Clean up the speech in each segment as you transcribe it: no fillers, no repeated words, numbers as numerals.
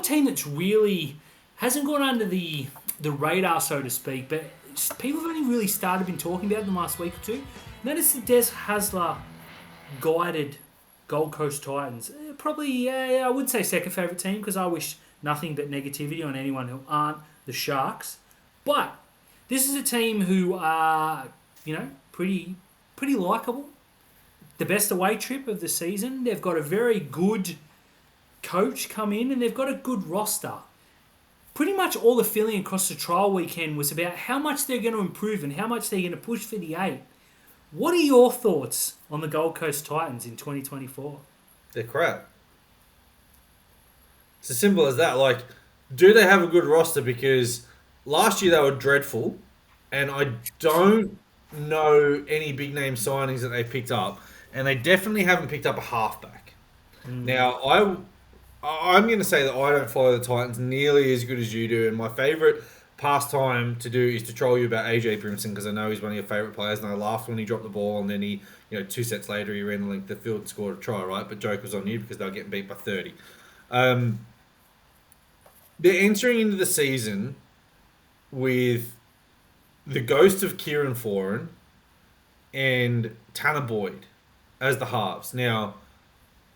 one team that's really hasn't gone under the radar, so to speak, but people have only really started been talking about them last week or two. Notice the Des Hasler guided Gold Coast Titans. Probably, I would say second favourite team because I wish nothing but negativity on anyone who aren't the Sharks. But this is a team who are, pretty likeable. The best away trip of the season. They've got a very good coach come in and they've got a good roster. Pretty much all the feeling across the trial weekend was about how much they're going to improve and how much they're going to push for the 8. What are your thoughts on the Gold Coast Titans in 2024? They're crap. It's as simple as that. Like, do they have a good roster? Because last year they were dreadful, and I don't know any big name signings that they picked up, and they definitely haven't picked up a halfback. Now, I'm going to say that I don't follow the Titans nearly as good as you do, and my favourite pastime to do is to troll you about AJ Brimson because I know he's one of your favourite players, and I laughed when he dropped the ball, and then he, 2 sets later he ran the length of the field and scored a try, right? But joke was on you because they were getting beat by 30. They're entering into the season with the ghost of Kieran Foran and Tanner Boyd as the halves. Now,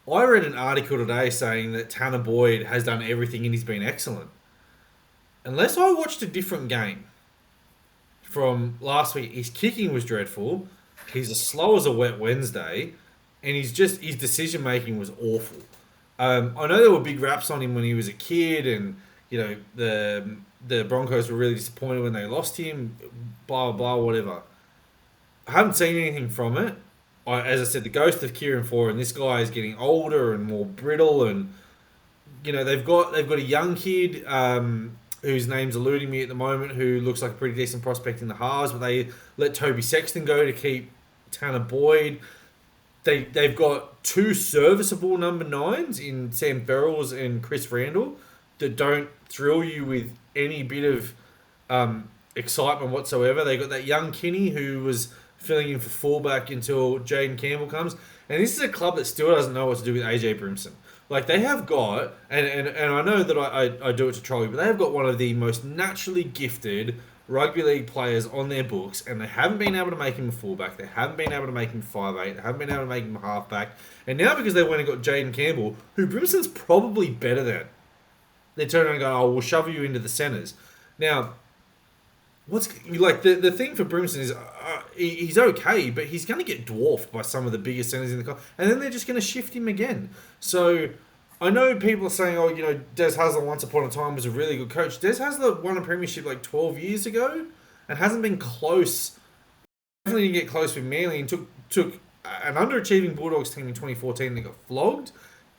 I read an article today saying that Tanner Boyd has done everything and he's been excellent. Unless I watched a different game from last week, his kicking was dreadful. He's as slow as a wet Wednesday, and his decision making was awful. I know there were big raps on him when he was a kid, and the Broncos were really disappointed when they lost him. Blah blah blah, whatever. I haven't seen anything from it. As I said, the ghost of Kieran Foran. This guy is getting older and more brittle, and they've got a young kid whose name's eluding me at the moment, who looks like a pretty decent prospect in the halves, but they let Toby Sexton go to keep Tanner Boyd. They've got 2 serviceable number 9s in Sam Ferrells and Chris Randall that don't thrill you with any bit of excitement whatsoever. They got that young Kinney who was filling in for fullback until Jaden Campbell comes. And this is a club that still doesn't know what to do with AJ Brimson. Like, they have got, and I know that I do it to troll you, but they have got one of the most naturally gifted rugby league players on their books, and they haven't been able to make him a fullback. They haven't been able to make him 5'8". They haven't been able to make him a halfback. And now because they went and got Jaden Campbell, who Brimson's probably better than, they turn around and go, we'll shove you into the centres. Now, what's like the thing for Brimson is he's okay, but he's going to get dwarfed by some of the biggest centres in the country, and then they're just going to shift him again. So I know people are saying, Des Hasler once upon a time was a really good coach. Des Hasler won a premiership like 12 years ago and hasn't been close. Definitely didn't get close with Manly and took an underachieving Bulldogs team in 2014 that got flogged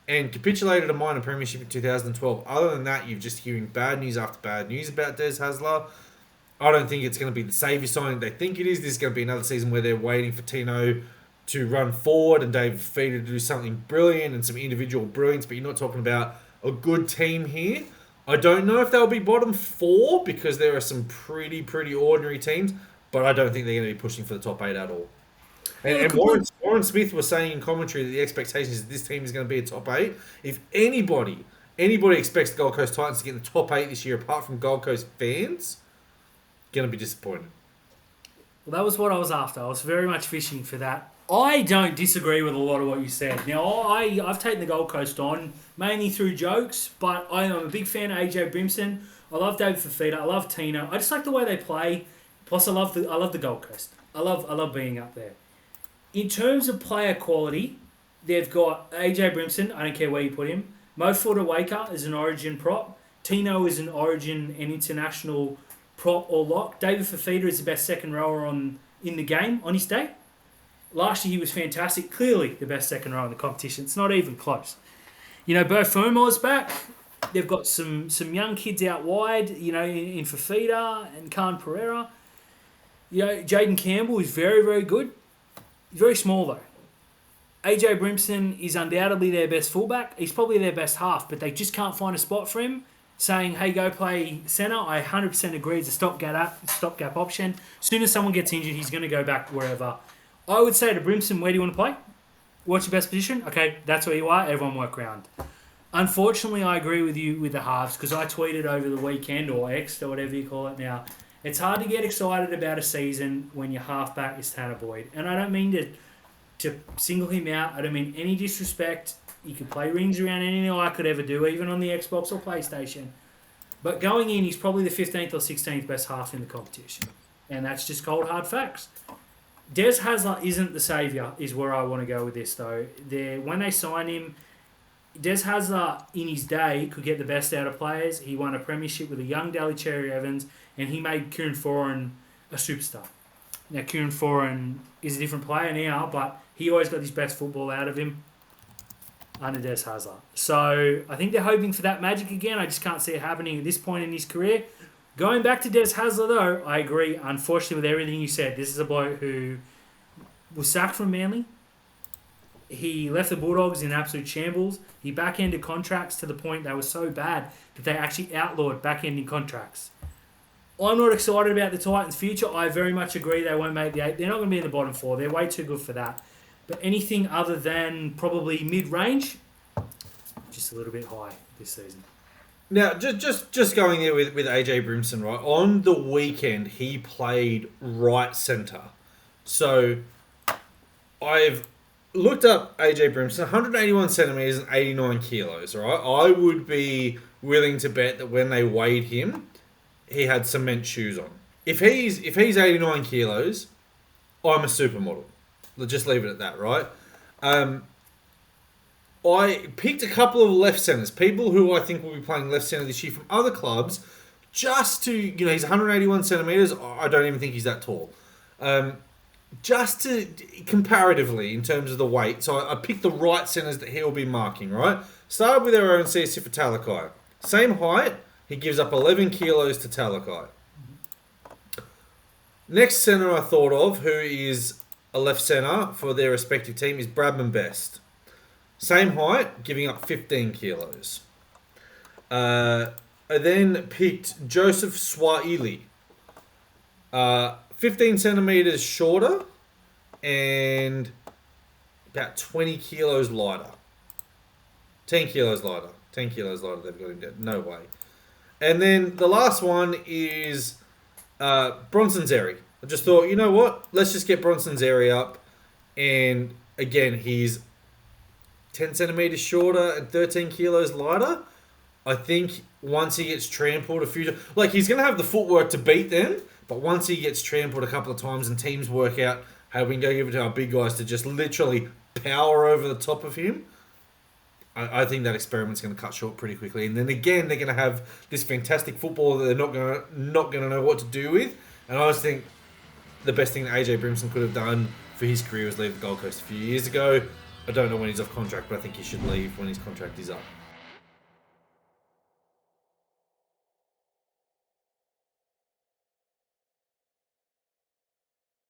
and capitulated a minor premiership in 2012. Other than that, you're just hearing bad news after bad news about Des Hasler. I don't think it's going to be the saviour signing they think it is. This is going to be another season where they're waiting for Tino to run forward and David Feeder to do something brilliant and some individual brilliance, but you're not talking about a good team here. I don't know if they'll be bottom 4 because there are some pretty ordinary teams, but I don't think they're going to be pushing for the top 8 at all. And Warren Smith was saying in commentary that the expectation is that this team is going to be a top 8. If anybody expects the Gold Coast Titans to get in the top 8 this year, apart from Gold Coast fans, going to be disappointed. Well, that was what I was after. I was very much fishing for that. I don't disagree with a lot of what you said. Now, I've taken the Gold Coast on, mainly through jokes, but I am a big fan of AJ Brimson. I love David Fafita. I love Tino. I just like the way they play. Plus, I love the Gold Coast. I love being up there. In terms of player quality, they've got AJ Brimson. I don't care where you put him. Mo Fotuaika is an Origin prop. Tino is an Origin and international prop or lock. David Fafita is the best second rower in the game on his day. Last year he was fantastic. Clearly the best second rower in the competition. It's not even close. Bo Fermor's back. They've got some young kids out wide, in Fafita and Khan Pereira. Jaden Campbell is very, very good. He's very small though. AJ Brimson is undoubtedly their best fullback. He's probably their best half, but they just can't find a spot for him. Saying, hey, go play centre. I 100% agree it's a stopgap option. As soon as someone gets injured, he's going to go back wherever. I would say to Brimson, where do you want to play? What's your best position? Okay, that's where you are. Everyone work around. Unfortunately, I agree with you with the halves because I tweeted over the weekend, or X, or whatever you call it now. It's hard to get excited about a season when your halfback is Tanner Boyd. And I don't mean to single him out. I don't mean any disrespect. He could play rings around anything I could ever do, even on the Xbox or PlayStation. But going in, he's probably the 15th or 16th best half in the competition. And that's just cold, hard facts. Des Hasler isn't the saviour, is where I want to go with this, though. When they sign him, Des Hasler, in his day, could get the best out of players. He won a premiership with a young Daly Cherry Evans, and he made Kieran Foran a superstar. Now, Kieran Foran is a different player now, but he always got his best football out of him under Des Hasler. So I think they're hoping for that magic again. I just can't see it happening at this point in his career. Going back to Des Hasler, though, I agree, unfortunately, with everything you said. This is a bloke who was sacked from Manly. He left the Bulldogs in absolute shambles. He back-ended contracts to the point they were so bad that they actually outlawed back-ending contracts. I'm not excited about the Titans' future. I very much agree they won't make the 8. They're not going to be in the bottom 4. They're way too good for that. But anything other than probably mid-range, just a little bit high this season. Now, just going there with AJ Brimson, right? On the weekend, he played right centre. So, I've looked up AJ Brimson, 181 centimetres and 89 kilos, right? I would be willing to bet that when they weighed him, he had cement shoes on. If he's 89 kilos, I'm a supermodel. Let's just leave it at that, right? I picked a couple of left centres, people who I think will be playing left centre this year from other clubs, just to, he's 181 centimetres. I don't even think he's that tall. Just to, comparatively, in terms of the weight. So I picked the right centres that he'll be marking, right? Started with our own CSC for Talakai. Same height, he gives up 11 kilos to Talakai. Next centre I thought of, who is a left centre for their respective team, is Bradman Best. Same height, giving up 15 kilos. I then picked Joseph Swahili. 15 centimetres shorter and about 20 kilos lighter. 10 kilos lighter. 10 kilos lighter, they've got him down. No way. And then the last one is Bronson Zeri. I just thought, you know what? Let's just get Bronson Zeri up. And again, he's 10 centimetres shorter and 13 kilos lighter. I think once he gets trampled a few times, like he's going to have the footwork to beat them, but once he gets trampled a couple of times and teams work out how we can go give it to our big guys to just literally power over the top of him, I think that experiment's going to cut short pretty quickly. And then again, they're going to have this fantastic football that they're not going to know what to do with. And I just think the best thing that AJ Brimson could have done for his career was leave the Gold Coast a few years ago. I don't know when he's off contract, but I think he should leave when his contract is up.